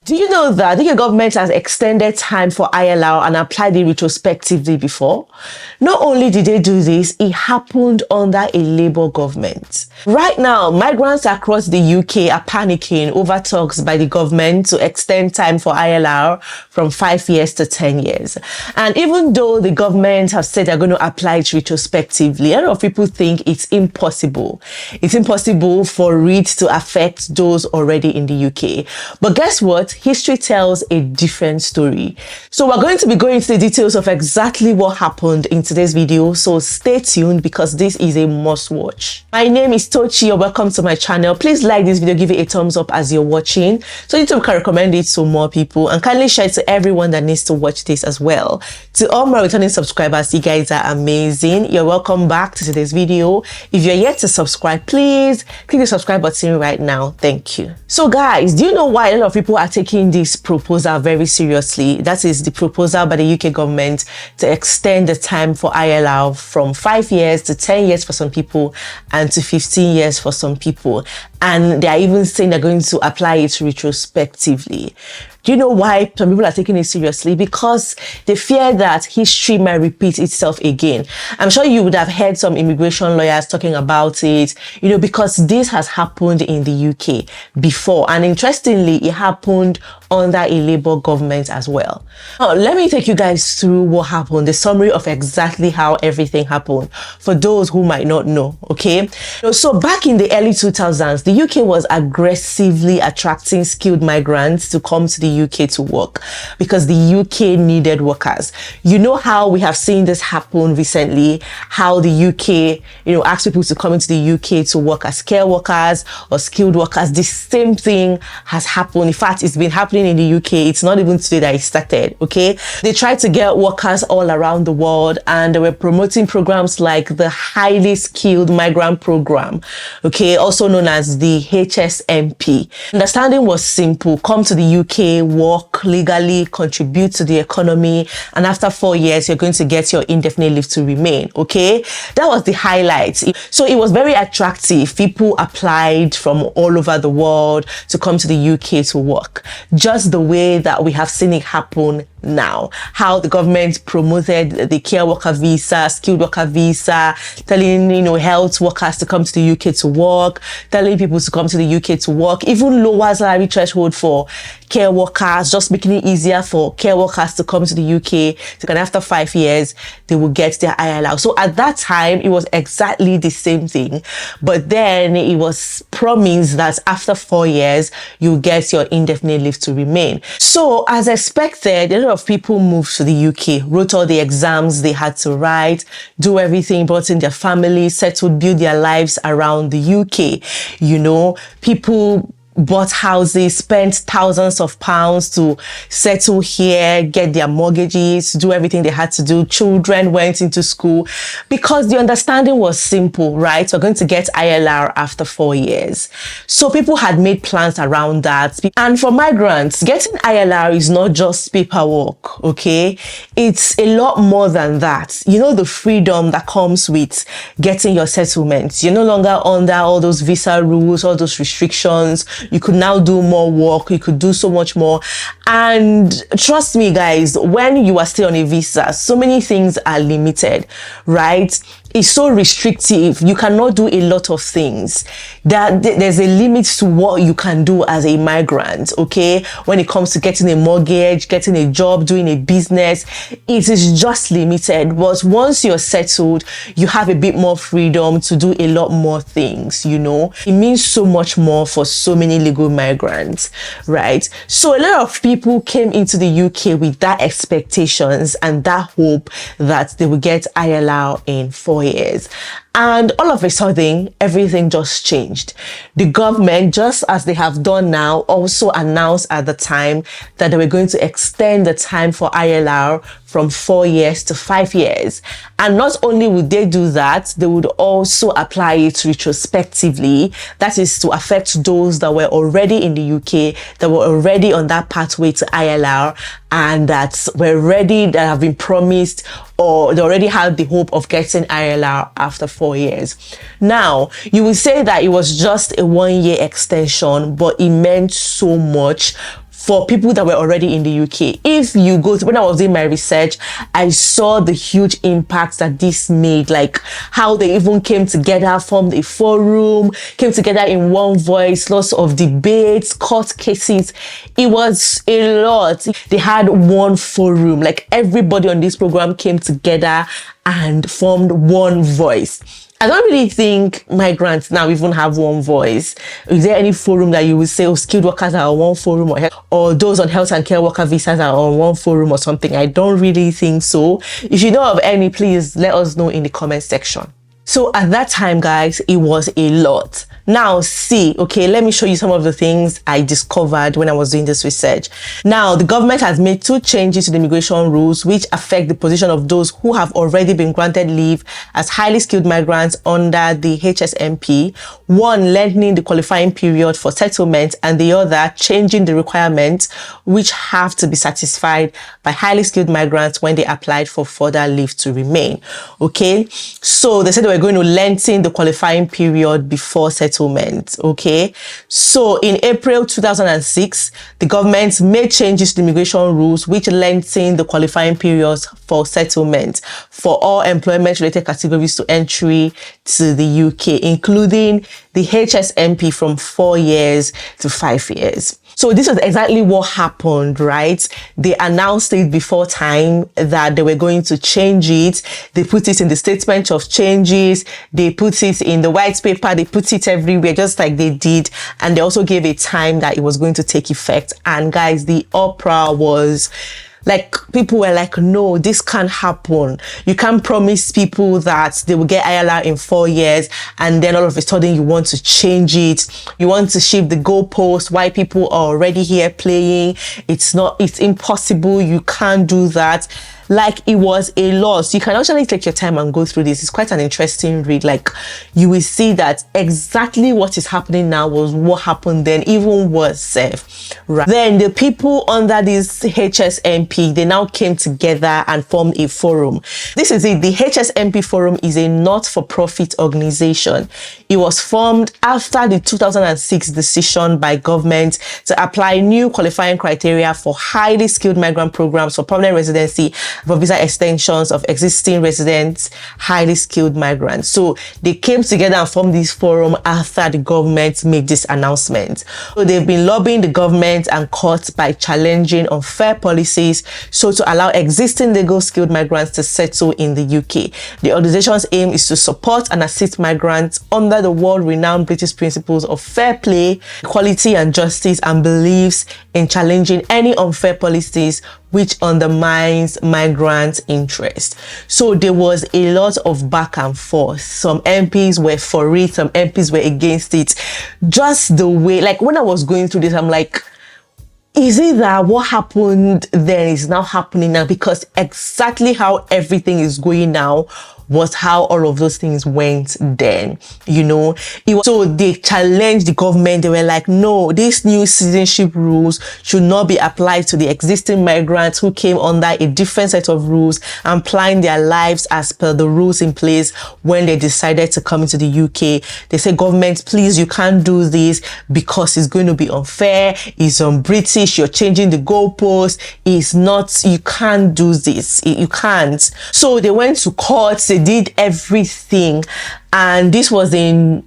Do you know that the UK government has extended time for ILR and applied it retrospectively before? Not only did they do this, it happened under a Labour government. Right now, migrants across the UK are panicking over talks by the government to extend time for ILR from 5 years to 10 years. And even though the government have said they're going to apply it retrospectively, a lot of people think it's impossible. It's impossible for it to affect those already in the UK. But guess what? History tells a different story. So we're going to be going into the details of exactly what happened in today's video. So stay tuned because this is a must watch. My name is Tochi, or welcome to my channel. Please like this video, give it a thumbs up as you're watching so YouTube can recommend it to more people, and kindly share it to everyone that needs to watch this as well. To all my returning subscribers, you guys are amazing. You're welcome back to today's video. If you're yet to subscribe, please click the subscribe button right now. Thank you. So guys, do you know why a lot of people are taking this proposal very seriously? That is the proposal by the UK government to extend the time for ILR from 5 years to 10 years for some people and to 15 years for some people. And they are even saying they're going to apply it retrospectively. Do you know why some people are taking it seriously? Because they fear that history might repeat itself again. I'm sure you would have heard some immigration lawyers talking about it, you know, because this has happened in the UK before. And interestingly, it happened under a Labour government as well. Now, let me take you guys through what happened, the summary of exactly how everything happened for those who might not know, okay? So back in the early 2000s, the UK was aggressively attracting skilled migrants to come to the UK to work because the UK needed workers. You know how we have seen this happen recently, how the UK, asked people to come into the UK to work as care workers or skilled workers. The same thing has happened. In fact, it's been happening in the UK. It's not even today that it started, okay? They tried to get workers all around the world, and they were promoting programs like the highly skilled migrant program, okay, also known as the HSMP. Understanding was simple: come to the UK, work legally, contribute to the economy, and after 4 years, you're going to get your indefinite leave to remain, okay? That was the highlight. So it was very attractive. People applied from all over the world to come to the UK to work, just the way that we have seen it happen now. How the government promoted the care worker visa, skilled worker visa, telling health workers to come to the UK to work, telling people to come to the UK to work, even lower salary threshold for care workers, just making it easier for care workers to come to the UK. And after 5 years, they will get their ILR. So at that time, it was exactly the same thing. But then it was promised that after 4 years, you get your indefinite leave to remain. So as expected, a lot of people moved to the UK, wrote all the exams they had to write, do everything, brought in their families, settled, build their lives around the UK. People bought houses, spent thousands of pounds to settle here, get their mortgages, do everything they had to do. Children went into school because the understanding was simple, right? We're going to get ILR after 4 years. So people had made plans around that. And for migrants, getting ILR is not just paperwork, okay? It's a lot more than that. The freedom that comes with getting your settlement. You're no longer under all those visa rules, all those restrictions. You could now do more work. You could do so much more. And trust me, guys, when you are still on a visa, so many things are limited, right? It's so restrictive. You cannot do a lot of things. There's a limit to what you can do as a migrant, okay? When it comes to getting a mortgage, getting a job, doing a business, it is just limited. But once you're settled, you have a bit more freedom to do a lot more things, It means so much more for so many legal migrants, right? So a lot of people came into the UK with that expectations and that hope that they will get ILR in 4 years. And all of a sudden, everything just changed. The government, just as they have done now, also announced at the time that they were going to extend the time for ILR from 4 years to 5 years. And not only would they do that, they would also apply it retrospectively. That is to affect those that were already in the UK, that were already on that pathway to ILR, and that have been promised, or they already had the hope of getting ILR after 4 years. Now, you will say that it was just a 1 year extension, but it meant so much for people that were already in the UK. If you go to, when I was doing my research, I saw the huge impact that this made, like how they even came together, formed a forum, came together in one voice, lots of debates, court cases. It was a lot. They had one forum, like everybody on this program came together and formed one voice. I don't really think migrants now even have one voice. Is there any forum that you would say, oh, skilled workers are on one forum, or those on health and care worker visas are on one forum or something? I don't really think so. If you know of any, please let us know in the comment section. So at that time, guys, it was a lot. Now, see, okay, let me show you some of the things I discovered when I was doing this research. Now, the government has made 2 changes to the immigration rules, which affect the position of those who have already been granted leave as highly skilled migrants under the HSMP. One, lengthening the qualifying period for settlement, and the other, changing the requirements which have to be satisfied by highly skilled migrants when they applied for further leave to remain. Okay, so they said they were going to lengthen the qualifying period before settlement. Okay, so in April 2006, the government made changes to the immigration rules which lengthened the qualifying periods for settlement for all employment related categories to entry to the UK, including the HSMP from 4 years to 5 years. So this is exactly what happened, right? They announced it before time that they were going to change it. They put it in the statement of changes. They put it in the white paper. They put it everywhere, just like they did. And they also gave a time that it was going to take effect. And guys, the uproar was like, people were like, no, this can't happen. You can't promise people that they will get ILR in 4 years and then all of a sudden you want to change it. You want to shift the goalpost. Why people are already here playing. It's impossible. You can't do that. Like, it was a loss. You can actually take your time and go through this. It's quite an interesting read. Like, you will see that exactly what is happening now was what happened then, even worse. Right. Then the people under this HSMP, they now came together and formed a forum. This is it. The HSMP forum is a not-for-profit organization. It was formed after the 2006 decision by government to apply new qualifying criteria for highly skilled migrant programs for permanent residency, for visa extensions of existing residents, highly skilled migrants. So they came together and formed this forum after the government made this announcement. So they've been lobbying the government and courts by challenging unfair policies so to allow existing legal skilled migrants to settle in the UK. The organization's aim is to support and assist migrants under the world-renowned British principles of fair play, equality and justice, and believes in challenging any unfair policies which undermines migrants' interest. So there was a lot of back and forth. Some MPs were for it, some MPs were against it. Just the way, like when I was going through this, I'm like, is it that what happened then is now happening now? Because exactly how everything is going now was how all of those things went then, you know. So they challenged the government. They were like, no, these new citizenship rules should not be applied to the existing migrants who came under a different set of rules and applying their lives as per the rules in place when they decided to come into the UK. They said, government, please, you can't do this because it's going to be unfair. It's British. You're changing the goalposts. It's not, you can't do this. You can't. So they went to court. They did everything, and this was in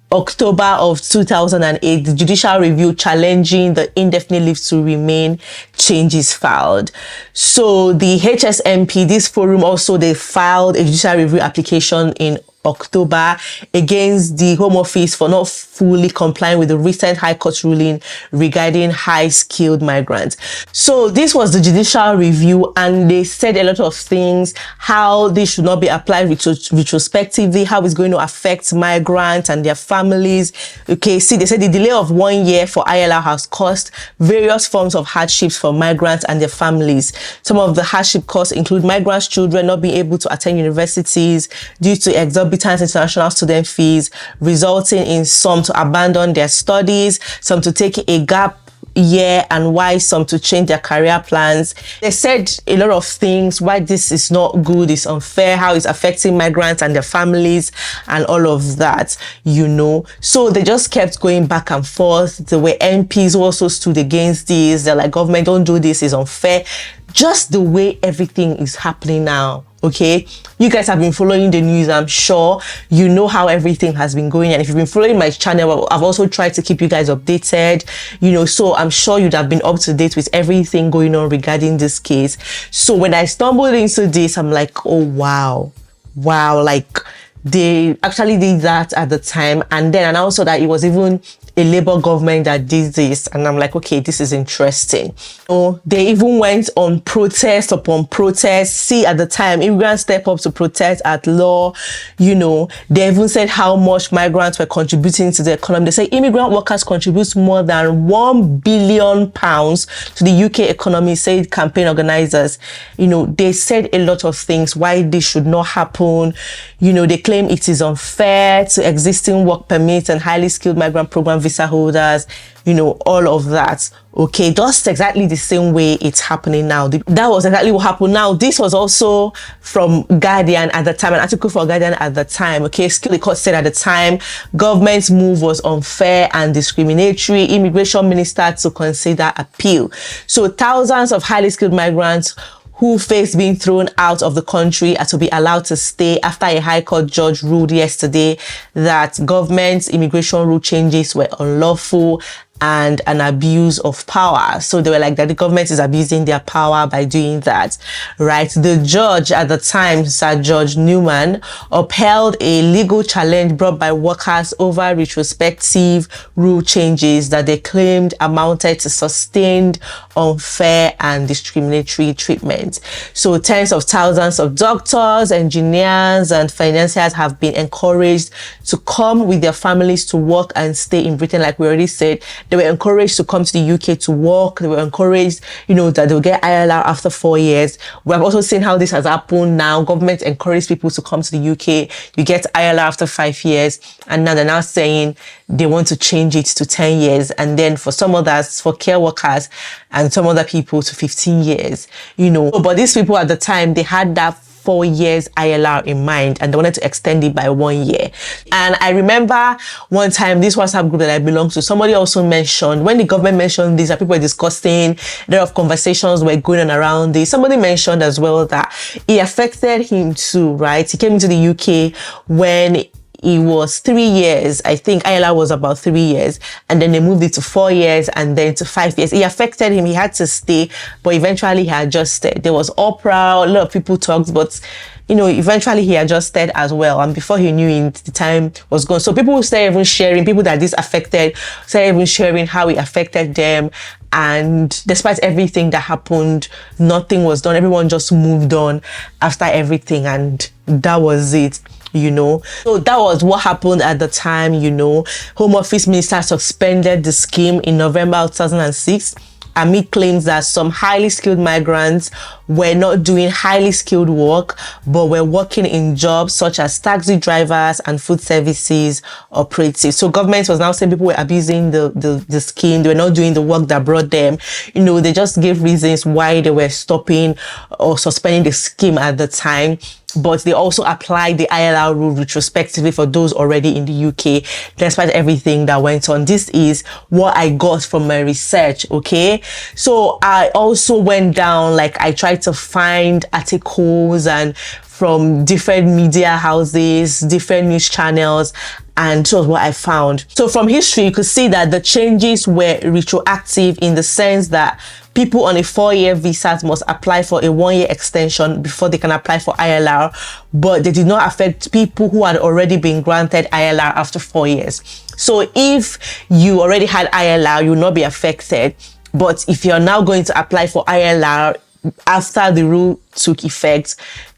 October of 2008. The judicial review challenging the indefinite leave to remain changes filed. So the HSMP, this forum, also they filed a judicial review application in October against the Home Office for not fully complying with the recent High Court ruling regarding high-skilled migrants. So this was the judicial review, and they said a lot of things, how this should not be applied retrospectively, how it's going to affect migrants and their families. Okay, see, they said the delay of 1 year for ILR has caused various forms of hardships for migrants and their families. Some of the hardship costs include migrants' children not being able to attend universities due to exorbitant international student fees, resulting in some to abandon their studies, some to take a gap year and why some to change their career plans. They said a lot of things, why this is not good, it's unfair, how it's affecting migrants and their families and all of that, you know. So they just kept going back and forth. There were MPs who also stood against this. They're like, government, don't do this, it's unfair. Just the way everything is happening now. Okay, you guys have been following the news. I'm sure you know how everything has been going, and if you've been following my channel, I've also tried to keep you guys updated, you know, so I'm sure you'd have been up to date with everything going on regarding this case. So when I stumbled into this, I'm like, oh wow, like they actually did that at the time, and then also that it was even a Labour government that did this, and I'm like, okay, this is interesting. So they even went on protest upon protest. See, at the time, immigrants step up to protest at law. You know, they even said how much migrants were contributing to the economy. They say immigrant workers contribute more than £1 billion to the UK economy, said campaign organizers. You know, they said a lot of things why this should not happen. You know, they claim it is unfair to existing work permits and highly skilled migrant program visa holders, you know, all of that. Okay, just exactly the same way it's happening now. That was exactly what happened. Now, this was also from Guardian at the time, an article for Guardian at the time. Okay, the court said at the time, government's move was unfair and discriminatory. Immigration minister to consider appeal. So thousands of highly skilled migrants who faced being thrown out of the country are to be allowed to stay after a High Court judge ruled yesterday that government's immigration rule changes were unlawful and an abuse of power. So they were like that the government is abusing their power by doing that, right? The judge at the time, Sir George Newman, upheld a legal challenge brought by workers over retrospective rule changes that they claimed amounted to sustained, unfair and discriminatory treatment. So tens of thousands of doctors, engineers and financiers have been encouraged to come with their families to work and stay in Britain. Like we already said, they were encouraged to come to the UK to work. They were encouraged, you know, that they'll get ILR after 4 years. We have also seen how this has happened now. Government encouraged people to come to the UK. You get ILR after 5 years. And now they're now saying they want to change it to 10 years. And then for some others, for care workers and some other people to 15 years, you know. But these people at the time, they had that 4 years ILR in mind and they wanted to extend it by 1 year. And I remember one time this WhatsApp group that I belong to, somebody also mentioned, when the government mentioned this, that people were discussing, a lot of conversations were going on around this. Somebody mentioned as well that it affected him too, right? He came into the UK when it was 3 years. I think ILR was about 3 years, and then they moved it to 4 years and then to 5 years. It affected him. He had to stay, but eventually he adjusted. There was uproar, a lot of people talked, but you know, eventually he adjusted as well. And before he knew it, the time was gone. So people started even sharing, people that this affected, started even sharing how it affected them. And despite everything that happened, nothing was done. Everyone just moved on after everything, and that was it. You know, so that was what happened at the time. You know, Home Office Minister suspended the scheme in November 2006 amid claims that some highly skilled migrants were not doing highly skilled work, but were working in jobs such as taxi drivers and food services operatives. So government was now saying people were abusing the scheme. They were not doing the work that brought them. You know, they just gave reasons why they were stopping or suspending the scheme at the time. But they also applied the ILR rule retrospectively for those already in the UK, despite everything that went on. This is what I got from my research, okay? So I also went down, like I tried to find articles and from different media houses, different news channels, and this was what I found. So from history, you could see that the changes were retroactive in the sense that people on a 4-year visa must apply for a 1-year extension before they can apply for ILR, but they did not affect people who had already been granted ILR after 4 years. So if you already had ILR, you will not be affected. But if you're now going to apply for ILR after the rule took effect,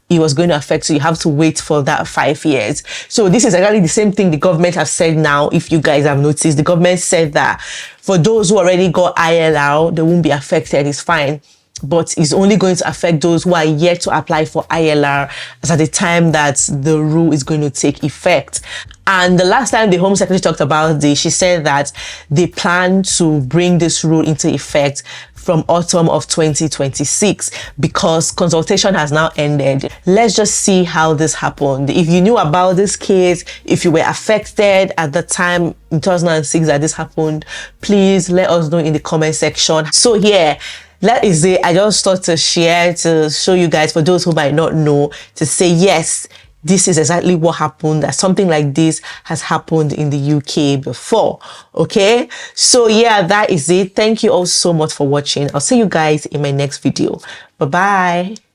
it was going to affect, so you have to wait for that 5 years. So this is exactly the same thing the government have said now. If you guys have noticed, the government said that for those who already got ILR, they won't be affected, it's fine. but it's only going to affect those who are yet to apply for ILR as at the time that the rule is going to take effect. And the last time the Home Secretary talked about this, she said that they plan to bring this rule into effect from autumn of 2026 because consultation has now ended. Let's just see how this happened. If you knew about this case, if you were affected at the time in 2006 that this happened, please let us know in the comment section. So yeah, that is it. I just thought to share to show you guys, for those who might not know, to say yes, this is exactly what happened, that something like this has happened in the UK before. Okay, so yeah, that is it. Thank you all so much for watching. I'll see you guys in my next video. Bye bye.